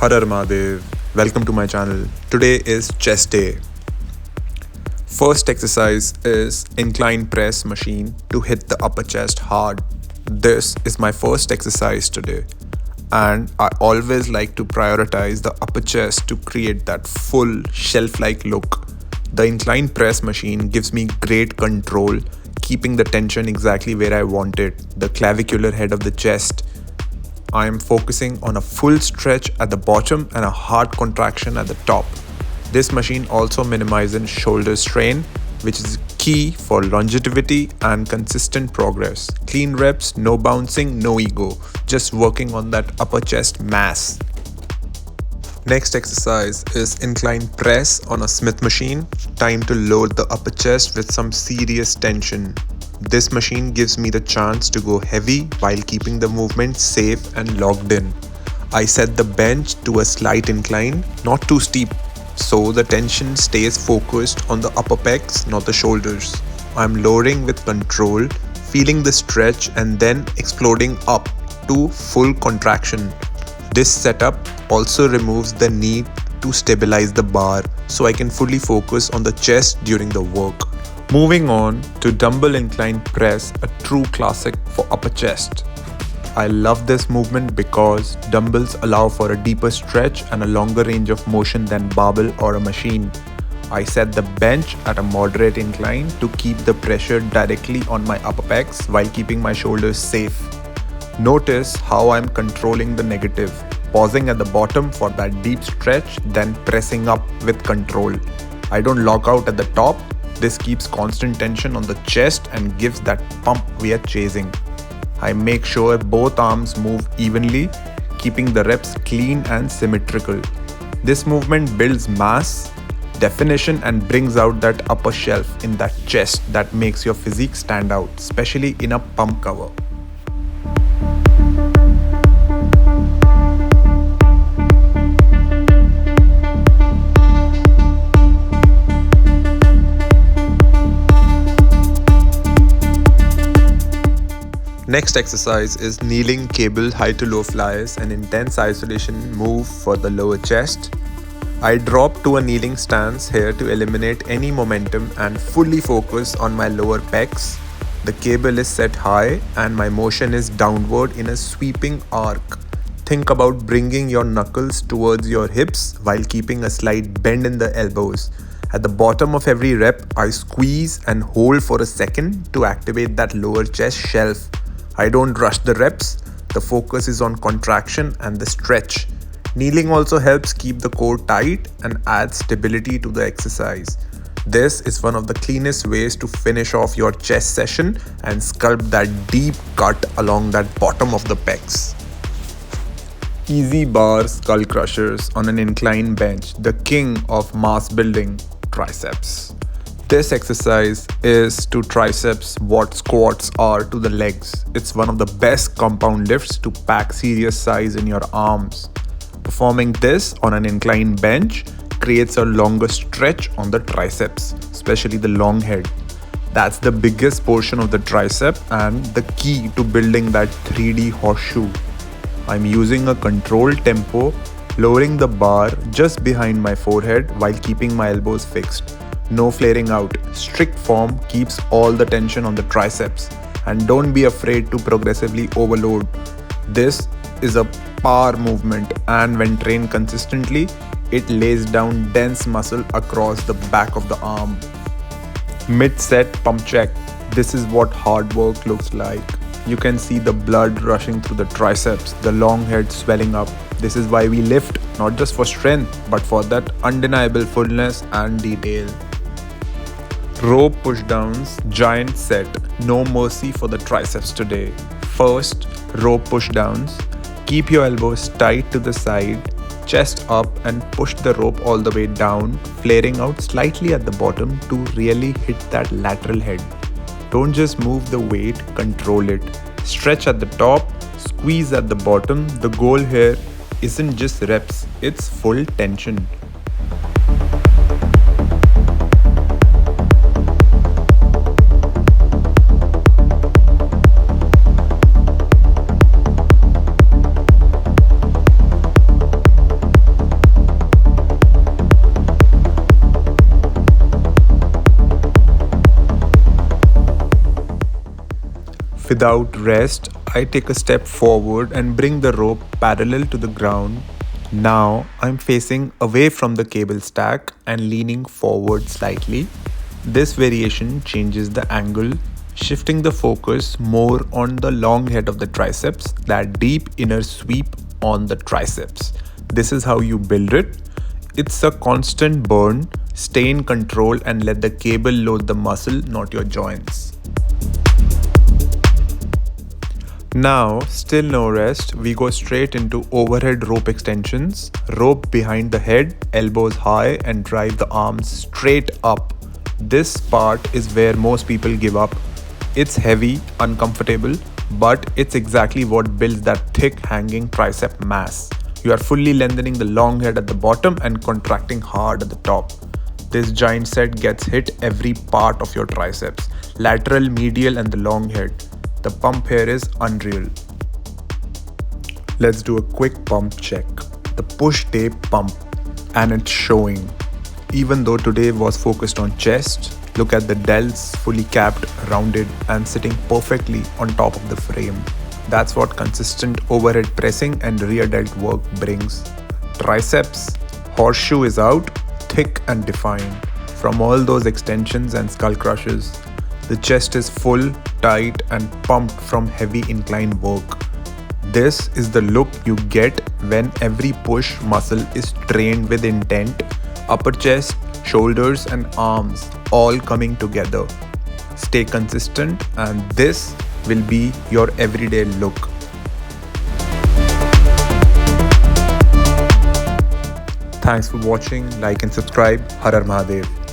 Harar Mahadev, welcome to my channel. Today is chest day. First exercise is incline press machine to hit the upper chest hard. This is my first exercise today, and I always like to prioritize the upper chest to create that full shelf-like look. The incline press machine gives me great control, keeping the tension exactly where I want it, the clavicular head of the chest. I am focusing on a full stretch at the bottom and a hard contraction at the top. This machine also minimizes shoulder strain, which is key for longevity and consistent progress. Clean reps, no bouncing, no ego, just working on that upper chest mass. Next exercise is incline press on a Smith machine. Time to load the upper chest with some serious tension. This machine gives me the chance to go heavy while keeping the movement safe and locked in. I set the bench to a slight incline, not too steep, so the tension stays focused on the upper pecs, not the shoulders. I'm lowering with control, feeling the stretch and then exploding up to full contraction. This setup also removes the need to stabilize the bar so I can fully focus on the chest during the work. Moving on to dumbbell incline press, a true classic for upper chest. I love this movement because dumbbells allow for a deeper stretch and a longer range of motion than barbell or a machine. I set the bench at a moderate incline to keep the pressure directly on my upper pecs while keeping my shoulders safe. Notice how I'm controlling the negative, pausing at the bottom for that deep stretch, then pressing up with control. I don't lock out at the top. This keeps constant tension on the chest and gives that pump we are chasing. I make sure both arms move evenly, keeping the reps clean and symmetrical. This movement builds mass, definition and brings out that upper shelf in that chest that makes your physique stand out, especially in a pump cover. Next exercise is kneeling cable high to low flyers, an intense isolation move for the lower chest. I drop to a kneeling stance here to eliminate any momentum and fully focus on my lower pecs. The cable is set high and my motion is downward in a sweeping arc. Think about bringing your knuckles towards your hips while keeping a slight bend in the elbows. At the bottom of every rep, I squeeze and hold for a second to activate that lower chest shelf. I don't rush the reps, the focus is on contraction and the stretch. Kneeling also helps keep the core tight and adds stability to the exercise. This is one of the cleanest ways to finish off your chest session and sculpt that deep cut along that bottom of the pecs. Easy bar skull crushers on an incline bench, the king of mass building triceps. This exercise is to triceps what squats are to the legs. It's one of the best compound lifts to pack serious size in your arms. Performing this on an incline bench creates a longer stretch on the triceps, especially the long head. That's the biggest portion of the tricep and the key to building that 3D horseshoe. I'm using a controlled tempo, lowering the bar just behind my forehead while keeping my elbows fixed. No flaring out. Strict form keeps all the tension on the triceps, and don't be afraid to progressively overload. This is a power movement, and when trained consistently, it lays down dense muscle across the back of the arm. Mid-set pump check. This is what hard work looks like. You can see the blood rushing through the triceps, the long head swelling up. This is why we lift, not just for strength, but for that undeniable fullness and detail. Rope pushdowns, giant set, no mercy for the triceps today. First, rope pushdowns. Keep your elbows tight to the side, chest up and push the rope all the way down, flaring out slightly at the bottom to really hit that lateral head. Don't just move the weight, control it. Stretch at the top, squeeze at the bottom. The goal here isn't just reps, it's full tension. Without rest, I take a step forward and bring the rope parallel to the ground. Now I'm facing away from the cable stack and leaning forward slightly. This variation changes the angle, shifting the focus more on the long head of the triceps, that deep inner sweep on the triceps. This is how you build it. It's a constant burn. Stay in control and let the cable load the muscle, not your joints. Now, still no rest, we go straight into overhead rope extensions. Rope behind the head, elbows high, and drive the arms straight up. This part is where most people give up. It's heavy, uncomfortable, but it's exactly what builds that thick hanging tricep mass. You are fully lengthening the long head at the bottom and contracting hard at the top. This giant set gets hit every part of your triceps, lateral, medial, and the long head. The pump here is unreal. Let's do a quick pump check. The push tape pump, and it's showing. Even though today was focused on chest, look at the delts, fully capped, rounded, and sitting perfectly on top of the frame. That's what consistent overhead pressing and rear delt work brings. Triceps, horseshoe is out, thick and defined, from all those extensions and skull crushes. The chest is full, tight, and pumped from heavy incline work. This is the look you get when every push muscle is trained with intent. Upper chest, shoulders, and arms all coming together. Stay consistent, and this will be your everyday look. Thanks for watching. Like and subscribe. Har Har Mahadev.